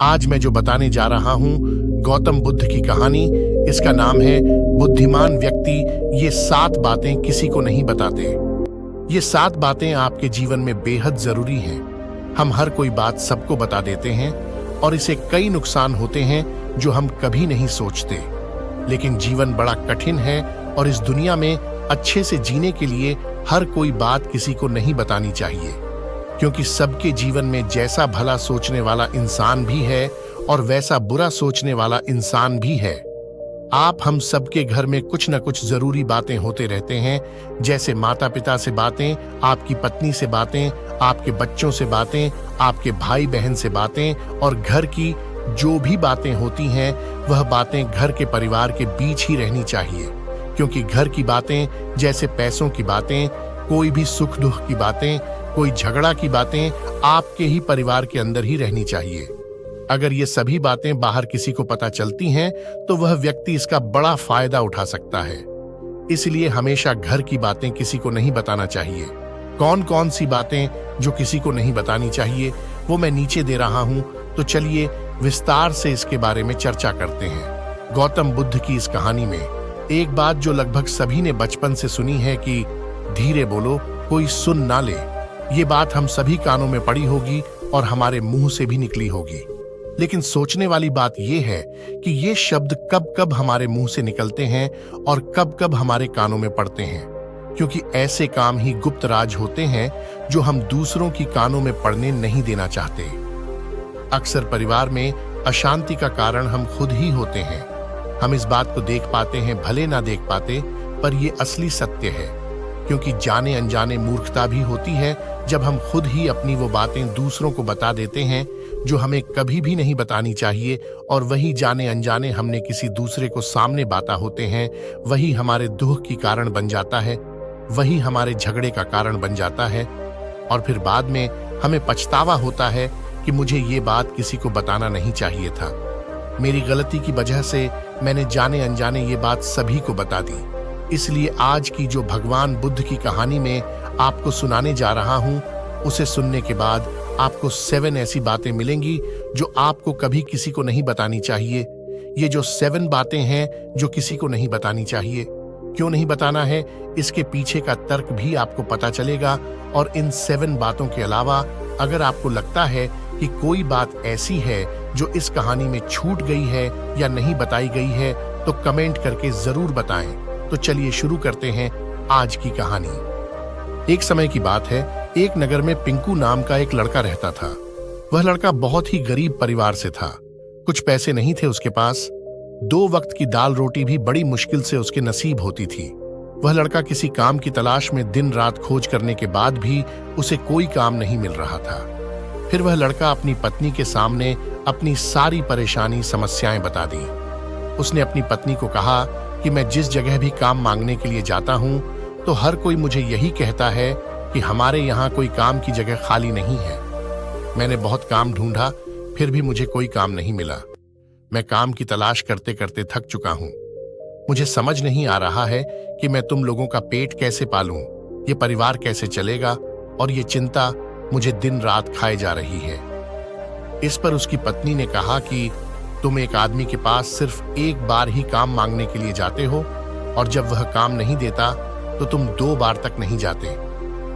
आज मैं जो बताने जा रहा हूँ गौतम बुद्ध की कहानी। इसका नाम है बुद्धिमान व्यक्ति ये 7 बातें किसी को नहीं बताते। ये 7 बातें आपके जीवन में बेहद जरूरी हैं। हम हर कोई बात सबको बता देते हैं और इसे कई नुकसान होते हैं जो हम कभी नहीं सोचते। लेकिन जीवन बड़ा कठिन है और इस दुनिया में अच्छे से जीने के लिए हर कोई बात किसी को नहीं बतानी चाहिए, क्योंकि सबके जीवन में जैसा भला सोचने वाला इंसान भी है और वैसा बुरा सोचने वाला इंसान भी है। आप हम सबके घर में कुछ न कुछ जरूरी बातें होते रहते हैं, जैसे माता पिता से बातें, आपकी पत्नी से बातें, आपके बच्चों से बातें, आपके भाई बहन से बातें, और घर की जो भी बातें होती हैं वह बातें घर के परिवार के बीच ही रहनी चाहिए, क्योंकि घर की बातें जैसे पैसों की बातें, कोई भी सुख दुख की बातें, कोई झगड़ा की बातें आपके ही परिवार के अंदर ही रहनी चाहिए। अगर ये सभी बातें बाहर किसी को पता चलती हैं तो वह व्यक्ति इसका बड़ा फायदा उठा सकता है। इसलिए हमेशा घर की बातें किसी को नहीं बताना चाहिए। कौन कौन सी बातें जो किसी को नहीं बतानी चाहिए वो मैं नीचे दे रहा हूं, तो चलिए विस्तार से इसके बारे में चर्चा करते हैं। गौतम बुद्ध की इस कहानी में एक बात जो लगभग सभी ने बचपन से सुनी है कि धीरे बोलो कोई सुन ना ले। ये बात हम सभी कानों में पड़ी होगी और हमारे मुंह से भी निकली होगी। लेकिन सोचने वाली बात यह है कि ये शब्द कब कब हमारे मुंह से निकलते हैं और कब कब हमारे कानों में पड़ते हैं, क्योंकि ऐसे काम ही गुप्त राज होते हैं जो हम दूसरों की कानों में पड़ने नहीं देना चाहते। अक्सर परिवार में अशांति का कारण हम खुद ही होते हैं। हम इस बात को देख पाते हैं, भले ना देख पाते, पर यह असली सत्य है, क्योंकि जाने अनजाने मूर्खता भी होती है जब हम खुद ही अपनी वो बातें दूसरों को बता देते हैं जो हमें कभी भी नहीं बतानी चाहिए, और वही जाने अनजाने हमने किसी दूसरे को सामने बाता होते हैं, वही हमारे दुख की कारण बन जाता है, वही हमारे झगड़े का कारण बन जाता है, और फिर बाद में हमें पछतावा होता है कि मुझे ये बात किसी को बताना नहीं चाहिए था। मेरी गलती की वजह से मैंने जाने अनजाने ये बात सभी को बता दी। इसलिए आज की जो भगवान बुद्ध की कहानी में आपको सुनाने जा रहा हूं, उसे सुनने के बाद आपको 7 ऐसी बातें मिलेंगी जो आपको कभी किसी को नहीं बतानी चाहिए। ये जो 7 बातें हैं जो किसी को नहीं बतानी चाहिए, क्यों नहीं बताना है, इसके पीछे का तर्क भी आपको पता चलेगा। और इन 7 बातों के अलावा अगर आपको लगता है कि कोई बात ऐसी है जो इस कहानी में छूट गई है या नहीं बताई गई है, तो कमेंट करके जरूर बताएं। तो चलिए शुरू करते हैं आज की कहानी। एक समय की बात है, एक नगर में पिंकू नाम का एक लड़का रहता था। वह लड़का बहुत ही गरीब परिवार से था। कुछ पैसे नहीं थे उसके पास। 2 वक्त की दाल रोटी भी बड़ी मुश्किल से उसके नसीब होती थी। वह लड़का किसी काम की तलाश में दिन रात खोज करने के बाद भी उसे कोई काम नहीं मिल रहा था। फिर वह लड़का अपनी पत्नी के सामने अपनी सारी परेशानी समस्याएं बता दी। उसने अपनी पत्नी को कहा कि मैं जिस जगह भी काम मांगने के लिए जाता हूं तो हर कोई मुझे यही कहता है कि हमारे यहाँ कोई काम की जगह खाली नहीं है। मैंने बहुत काम ढूंढा, फिर भी मुझे कोई काम नहीं मिला। मैं काम की तलाश करते करते थक चुका हूं। मुझे समझ नहीं आ रहा है कि मैं तुम लोगों का पेट कैसे पालूं, ये परिवार कैसे चलेगा, और ये चिंता मुझे दिन रात खाए जा रही है। इस पर उसकी पत्नी ने कहा कि तुम एक आदमी के पास सिर्फ एक बार ही काम मांगने के लिए जाते हो, और जब वह काम नहीं देता तो तुम 2 बार तक नहीं जाते।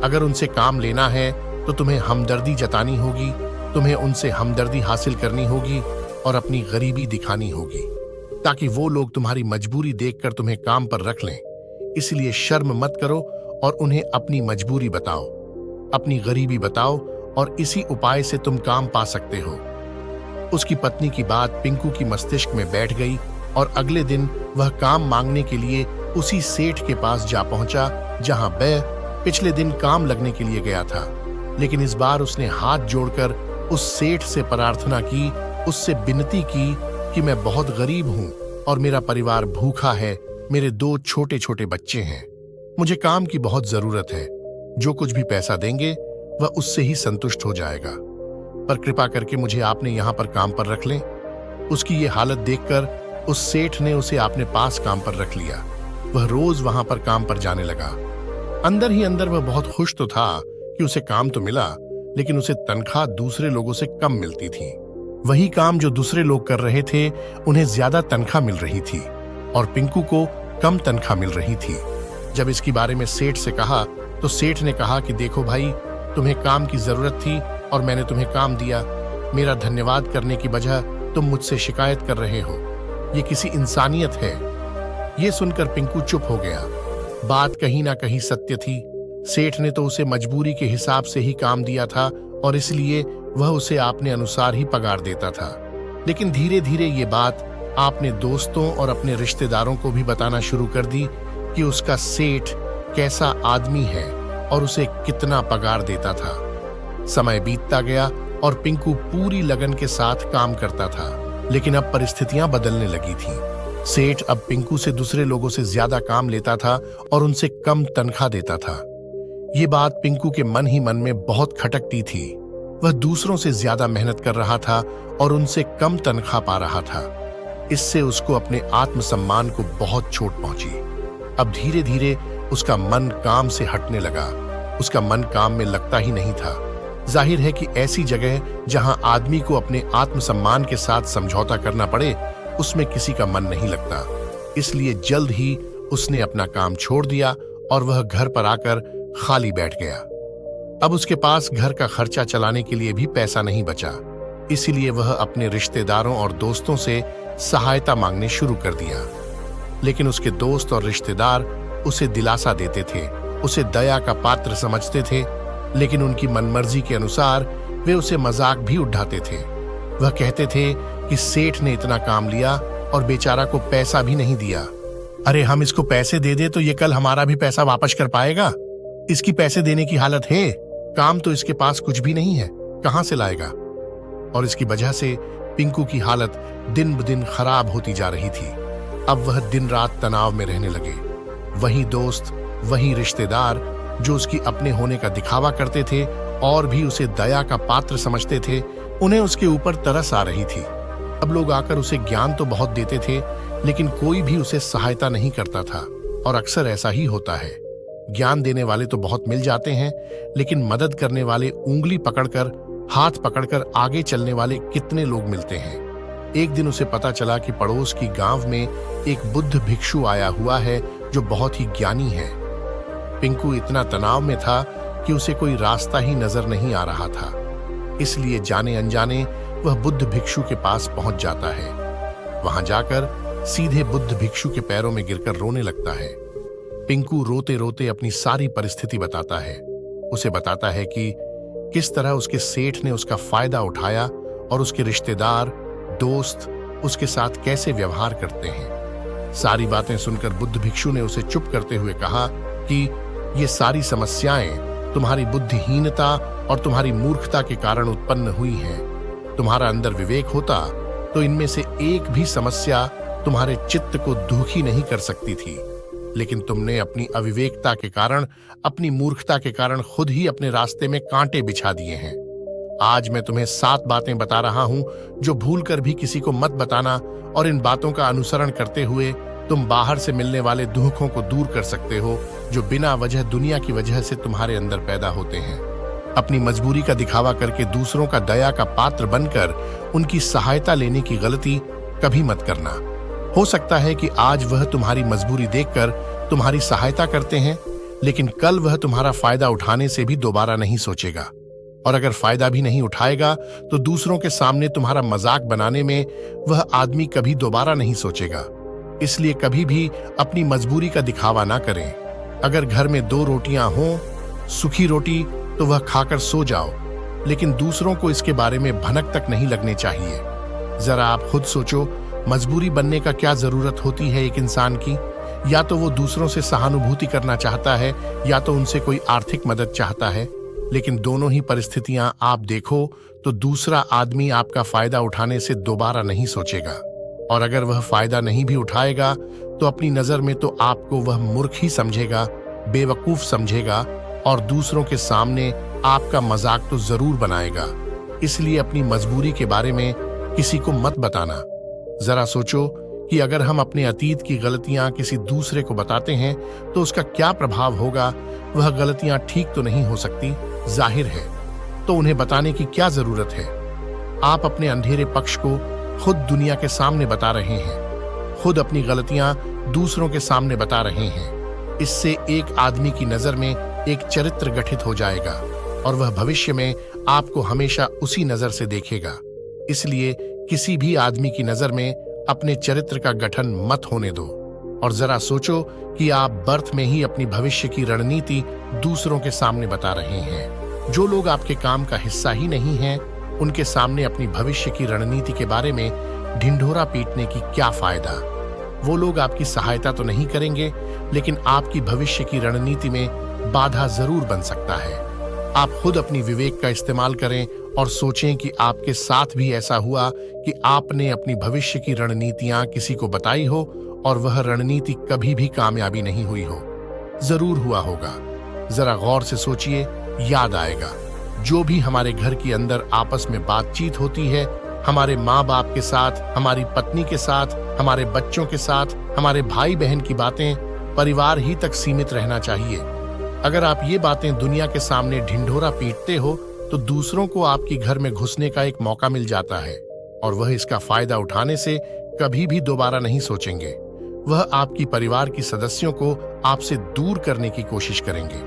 अगर उनसे काम लेना है तो तुम्हें हमदर्दी जतानी होगी, तुम्हें उनसे हमदर्दी हासिल करनी होगी और अपनी गरीबी दिखानी होगी, ताकि वो लोग तुम्हारी मजबूरी देखकर तुम्हें काम पर रख लें। इसलिए शर्म मत करो और उन्हें अपनी मजबूरी बताओ, अपनी गरीबी बताओ, और इसी उपाय से तुम काम पा सकते हो। उसकी पत्नी की बात पिंकू की मस्तिष्क में बैठ गई और अगले दिन वह काम मांगने के लिए उसी सेठ के पास जा पहुंचा जहां वह पिछले दिन काम लगने के लिए गया था। लेकिन इस बार उसने हाथ जोड़कर उस सेठ से प्रार्थना की, उससे विनती की कि मैं बहुत गरीब हूं और मेरा परिवार भूखा है, मेरे 2 छोटे छोटे बच्चे हैं, मुझे काम की बहुत जरूरत है। जो कुछ भी पैसा देंगे वह उससे ही संतुष्ट हो जाएगा, पर कृपा करके मुझे आपने यहाँ पर काम पर रख लें। उसकी ये हालत देखकर उस सेठ ने उसे अपने पास काम पर रख लिया। वह रोज वहां पर काम पर जाने लगा। अंदर ही अंदर वह बहुत खुश तो था कि उसे काम तो मिला, लेकिन उसे तनख्वाह दूसरे लोगों से कम मिलती थी। वही काम जो दूसरे लोग कर रहे थे उन्हें ज्यादा तनख्वाह मिल रही थी और पिंकू को कम तनख्वाह मिल रही थी। जब इसके बारे में सेठ से कहा तो सेठ ने कहा कि देखो भाई, तुम्हें काम की जरूरत थी और मैंने तुम्हें काम दिया। मेरा धन्यवाद करने की बजाय तुम मुझसे शिकायत कर रहे हो। ये किसी इंसानियत है? ये सुनकर पिंकू चुप हो गया। बात कहीं ना कहीं सत्य थी। सेठ ने तो उसे मजबूरी के हिसाब से ही काम दिया था और इसलिए वह उसे अपने अनुसार ही पगार देता था। लेकिन धीरे धीरे ये बात आपने दोस्तों और अपने रिश्तेदारों को भी बताना शुरू कर दी कि उसका सेठ कैसा आदमी है और उसे कितना पगार देता था। समय बीतता गया और पिंकू पूरी लगन के साथ काम करता था, लेकिन अब परिस्थितियां बदलने लगी थी। सेठ अब पिंकू से दूसरे लोगों से ज्यादा काम लेता था और उनसे कम तनख्वाह देता था। ये बात पिंकू के मन ही मन में बहुत खटकती थी। वह दूसरों से ज्यादा मेहनत कर रहा था और उनसे कम तनख्वाह पा रहा था। इससे उसको अपने आत्मसम्मान को बहुत चोट पहुंची। अब धीरे धीरे उसका मन काम से हटने लगा। उसका मन काम में लगता ही नहीं था। जाहिर है कि ऐसी जगह जहां आदमी को अपने आत्मसम्मान के साथ समझौता करना पड़े, उसमें किसी का मन नहीं लगता। इसलिए जल्द ही उसने अपना काम छोड़ दिया और वह घर पर आकर खाली बैठ गया। अब उसके पास घर का खर्चा चलाने के लिए भी पैसा नहीं बचा। इसीलिए वह अपने रिश्तेदारों और दोस्तों से सहायता मांगने शुरू कर दिया। लेकिन उसके दोस्त और रिश्तेदार उसे दिलासा देते थे, उसे दया का पात्र समझते थे, लेकिन उनकी मनमर्जी के अनुसार वे उसे मजाक भी उड़ाते थे। वह कहते थे कि सेठ ने इतना काम लिया और बेचारा को पैसा भी नहीं दिया। अरे हम इसको पैसे दे दे तो ये कल हमारा भी पैसा वापस कर पाएगा। इसकी पैसे देने की हालत है, काम तो इसके पास कुछ भी नहीं है, कहां से लाएगा। और इसकी वजह से पिंकू की हालत दिन ब दिन खराब होती जा रही थी। अब वह दिन रात तनाव में रहने लगे। वही दोस्त, वही रिश्तेदार जो उसकी अपने होने का दिखावा करते थे और भी उसे दया का पात्र समझते थे, उन्हें उसके ऊपर तरस आ रही थी। अब लोग आकर उसे ज्ञान तो बहुत देते थे, लेकिन कोई भी उसे सहायता नहीं करता था। और अक्सर ऐसा ही होता है। ज्ञान देने वाले तो बहुत मिल जाते हैं, लेकिन मदद करने वाले, उंगली पकड़कर, हाथ पकड़कर आगे चलने वाले कितने लोग मिलते हैं। एक दिन उसे पता चला कि पड़ोस की गांव में एक बुद्ध भिक्षु आया हुआ है जो बहुत ही ज्ञानी है। पिंकू इतना तनाव में था कि उसे कोई रास्ता ही नजर नहीं आ रहा था। इसलिए जाने अनजाने वह बुद्ध भिक्षु के पास पहुंच जाता है। वहां जाकर सीधे बुद्ध भिक्षु के पैरों में गिरकर रोने लगता है। पिंकू रोते रोते अपनी सारी परिस्थिति बताता है। उसे बताता है कि किस तरह उसके सेठ ने उसका फायदा उठाया और उसके रिश्तेदार, दोस्त उसके साथ कैसे व्यवहार करते हैं। सारी बातें सुनकर बुद्ध भिक्षु ने उसे चुप करते हुए कहा कि ये सारी समस्याएं तुम्हारी बुद्धिहीनता और तुम्हारी मूर्खता के कारण उत्पन्न हुई हैं। तुम्हारा अंदर विवेक होता तो इनमें से एक भी समस्या तुम्हारे चित्त को दुखी नहीं कर सकती थी, लेकिन तुमने अपनी अविवेकता के कारण, अपनी मूर्खता के कारण खुद ही अपने रास्ते में कांटे बिछा दिए हैं। आज मैं तुम्हें 7 बातें बता रहा हूं जो भूलकर भी किसी को मत बताना, और इन बातों का अनुसरण करते हुए तुम बाहर से मिलने वाले दुखों को दूर कर सकते हो जो बिना वजह दुनिया की वजह से तुम्हारे अंदर पैदा होते हैं। अपनी मजबूरी का दिखावा करके दूसरों का दया का पात्र बनकर उनकी सहायता लेने की गलती कभी मत करना। हो सकता है कि आज वह तुम्हारी मजबूरी देखकर तुम्हारी सहायता करते हैं, लेकिन कल वह तुम्हारा फायदा उठाने से भी दोबारा नहीं सोचेगा, और अगर फायदा भी नहीं उठाएगा तो दूसरों के सामने तुम्हारा मजाक बनाने में वह आदमी कभी दोबारा नहीं सोचेगा। इसलिए कभी भी अपनी मजबूरी का दिखावा ना करें। अगर घर में 2 रोटियां हों, सूखी रोटी, तो वह खाकर सो जाओ, लेकिन दूसरों को इसके बारे में भनक तक नहीं लगने चाहिए। जरा आप खुद सोचो, मजबूरी बनने का क्या जरूरत होती है एक इंसान की? या तो वो दूसरों से सहानुभूति करना चाहता है या तो उनसे कोई आर्थिक मदद चाहता है, लेकिन दोनों ही परिस्थितियां आप देखो तो दूसरा आदमी आपका फायदा उठाने से दोबारा नहीं सोचेगा, और अगर वह फायदा नहीं भी उठाएगा तो अपनी नजर में तो आपको वह मूर्ख ही समझेगा, बेवकूफ समझेगा, और दूसरों के सामने आपका मजाक तो जरूर बनाएगा। इसलिए अपनी मजबूरी के बारे में किसी को मत बताना। जरा सोचो कि अगर हम अपने अतीत की गलतियां किसी दूसरे को बताते हैं तो उसका क्या प्रभाव होगा। वह गलतियां ठीक तो नहीं हो सकती, जाहिर है, तो उन्हें बताने की क्या जरूरत है। आप अपने अंधेरे पक्ष को खुद दुनिया के सामने बता रहे हैं, खुद अपनी गलतियां दूसरों के सामने बता रहे हैं। इससे एक आदमी की नजर में एक चरित्र गठित हो जाएगा और वह भविष्य में आपको हमेशा उसी नजर से देखेगा। इसलिए किसी भी आदमी की नजर में अपने चरित्र का गठन मत होने दो और जरा सोचो कि आप बर्थ में ही अपनी भविष्य की रणनीति दूसरों के सामने बता रहे हैं। जो लोग आपके काम का हिस्सा ही नहीं हैं, उनके सामने अपनी भविष्य की रणनीति के बारे में ढिंढोरा पीटने की क्या फायदा। वो लोग आपकी सहायता तो नहीं करेंगे, लेकिन आपकी भविष्य की रणनीति में बाधा जरूर बन सकता है। आप खुद अपनी विवेक का इस्तेमाल करें और सोचें कि आपके साथ भी ऐसा हुआ कि आपने अपनी भविष्य की रणनीतियां किसी को बताई हो और वह रणनीति कभी भी कामयाबी नहीं हुई हो। जरूर हुआ होगा। जरा गौर से सोचिए, याद आएगा। जो भी हमारे घर के अंदर आपस में बातचीत होती है, हमारे माँ बाप के साथ, हमारी पत्नी के साथ, हमारे बच्चों के साथ, हमारे भाई बहन की बातें परिवार ही तक सीमित रहना चाहिए। अगर आप ये बातें दुनिया के सामने ढिंढोरा पीटते हो तो दूसरों को आपके घर में घुसने का एक मौका मिल जाता है और वह इसका फायदा उठाने से कभी भी दोबारा नहीं सोचेंगे। वह आपकी परिवार की सदस्यों को आपसे दूर करने की कोशिश करेंगे।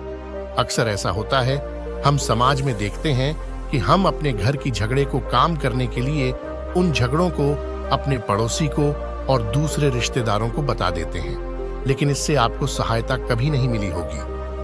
अक्सर ऐसा होता है, हम समाज में देखते हैं कि हम अपने घर की झगड़े को काम करने के लिए उन झगड़ों को अपने पड़ोसी को और दूसरे रिश्तेदारों को बता देते हैं, लेकिन इससे आपको सहायता कभी नहीं मिली होगी,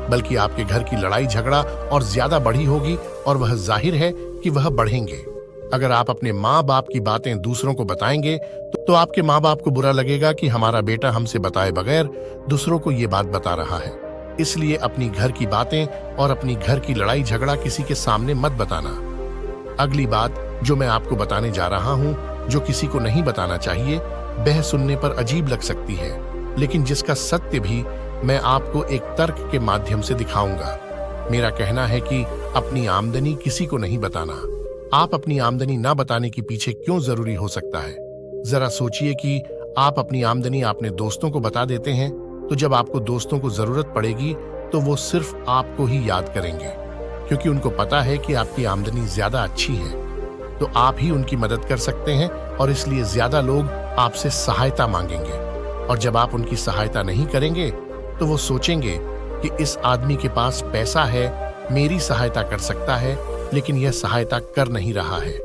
बल्कि आपके घर की लड़ाई झगड़ा और ज्यादा बढ़ी होगी और वह जाहिर है कि वह बढ़ेंगे। अगर आप अपने माँ बाप की बातें दूसरों को बताएंगे तो आपके माँ बाप को बुरा लगेगा कि हमारा बेटा हमसे बताए बगैर दूसरों को ये बात बता रहा है। इसलिए अपनी घर की बातें और अपनी घर की लड़ाई झगड़ा किसी के सामने मत बताना। अगली बात जो मैं आपको बताने जा रहा हूँ, जो किसी को नहीं बताना चाहिए, वह सुनने पर अजीब लग सकती है, लेकिन जिसका सत्य भी मैं आपको एक तर्क के माध्यम से दिखाऊंगा। मेरा कहना है कि अपनी आमदनी किसी को नहीं बताना। आप अपनी आमदनी ना बताने के पीछे क्यों जरूरी हो सकता है? जरा सोचिए कि आप अपनी आमदनी अपने दोस्तों को बता देते हैं तो जब आपको दोस्तों को जरूरत पड़ेगी तो वो सिर्फ आपको ही याद करेंगे, क्योंकि उनको पता है कि आपकी आमदनी ज्यादा अच्छी है, तो आप ही उनकी मदद कर सकते हैं और इसलिए ज्यादा लोग आपसे सहायता मांगेंगे। और जब आप उनकी सहायता नहीं करेंगे तो वो सोचेंगे कि इस आदमी के पास पैसा है, मेरी सहायता कर सकता है, लेकिन यह सहायता कर नहीं रहा है,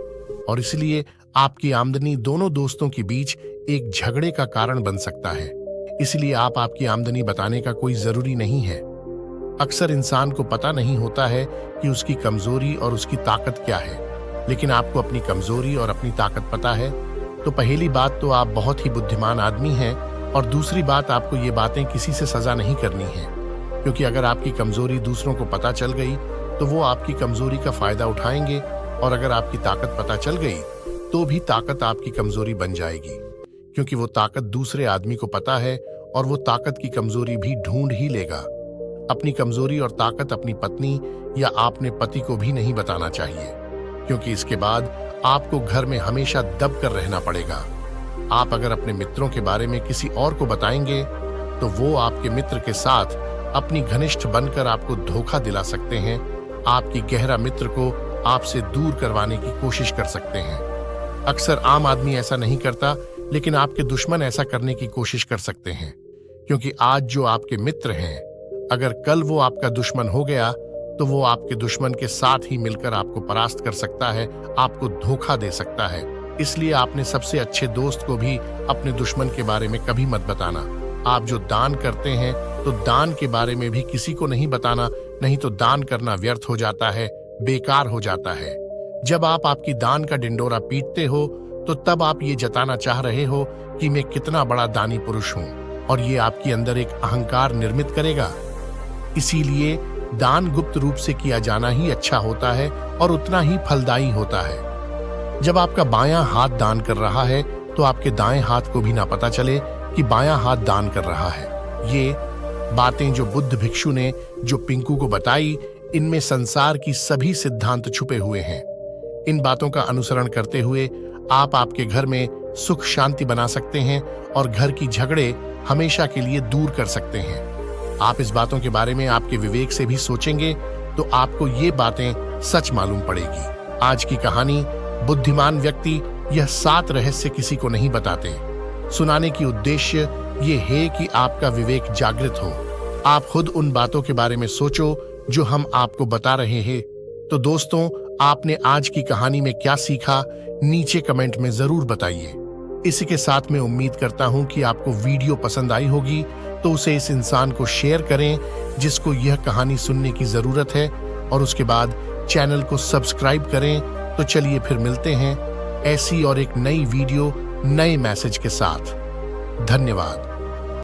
और इसलिए आपकी आमदनी दोनों दोस्तों के बीच एक झगड़े का कारण बन सकता है। इसलिए आप आपकी आमदनी बताने का कोई जरूरी नहीं है। अक्सर इंसान को पता नहीं होता है कि उसकी कमजोरी और उसकी ताकत क्या है, लेकिन आपको अपनी कमजोरी और अपनी ताकत पता है तो पहली बात तो आप बहुत ही बुद्धिमान आदमी हैं, और दूसरी बात आपको ये बातें किसी से सजा नहीं करनी है, क्योंकि अगर आपकी कमजोरी दूसरों को पता चल गई तो वो आपकी कमजोरी का फायदा उठाएंगे, और अगर आपकी ताकत पता चल गई तो भी ताकत आपकी कमजोरी बन जाएगी, क्योंकि वो ताकत दूसरे आदमी को पता है और वो ताकत की कमजोरी भी ढूंढ ही लेगा। अपनी कमजोरी और ताकत अपनी पत्नी या अपने पति को भी नहीं बताना चाहिए, क्योंकि इसके बाद आपको घर में हमेशा दब कर रहना पड़ेगा। आप अगर अपने मित्रों के बारे में किसी और को बताएंगे तो वो आपके मित्र के साथ अपनी घनिष्ठ बनकर आपको धोखा दिला सकते हैं, आपकी गहरा मित्र को आपसे दूर करवाने की कोशिश कर सकते हैं। अक्सर आम आदमी ऐसा नहीं करता, लेकिन आपके दुश्मन ऐसा करने की कोशिश कर सकते हैं, क्योंकि आज जो आपके मित्र हैं, अगर कल वो आपका दुश्मन हो गया तो वो आपके दुश्मन के साथ ही मिलकर आपको परास्त कर सकता है, आपको धोखा दे सकता है। इसलिए आपने सबसे अच्छे दोस्त को भी अपने दुश्मन के बारे में कभी मत बताना। आप जो दान करते हैं तो दान के बारे में भी किसी को नहीं बताना, नहीं तो दान करना व्यर्थ हो जाता है, बेकार हो जाता है। जब आप आपकी दान का डिंडोरा पीटते हो तो तब आप ये जताना चाह रहे हो कि मैं कितना बड़ा दानी पुरुष हूँ, और ये आपके अंदर एक अहंकार निर्मित करेगा। इसीलिए दान गुप्त रूप से किया जाना ही अच्छा होता है और उतना ही फलदायी होता है। जब आपका बायां हाथ दान कर रहा है तो आपके दाएं हाथ को भी ना पता चले कि बायां हाथ दान कर रहा है। ये बातें जो बुद्ध भिक्षु ने जो पिंकू को बताई, इनमें संसार की सभी सिद्धांत छुपे हुए हैं। इन बातों का अनुसरण करते हुए आप आपके घर में सुख शांति बना सकते हैं और घर की झगड़े हमेशा के लिए दूर कर सकते हैं। आप इस बातों के बारे में आपके विवेक से भी सोचेंगे तो आपको ये बातें सच मालूम पड़ेगी। आज की कहानी बुद्धिमान व्यक्ति यह 7 रहस्य किसी को नहीं बताते। सुनाने की उद्देश्य ये है कि आपका विवेक जागृत हो। आप खुद उन बातों के बारे में सोचो जो हम आपको बता रहे हैं। तो दोस्तों, आपने आज की कहानी में क्या सीखा, नीचे कमेंट में जरूर बताइए। इसी के साथ मैं उम्मीद करता हूं कि आपको वीडियो पसंद आई होगी, तो उसे इस इंसान को शेयर करें जिसको यह कहानी सुनने की जरूरत है, और उसके बाद चैनल को सब्सक्राइब करें। तो चलिए फिर मिलते हैं ऐसी और एक नई वीडियो, नए मैसेज के साथ। धन्यवाद।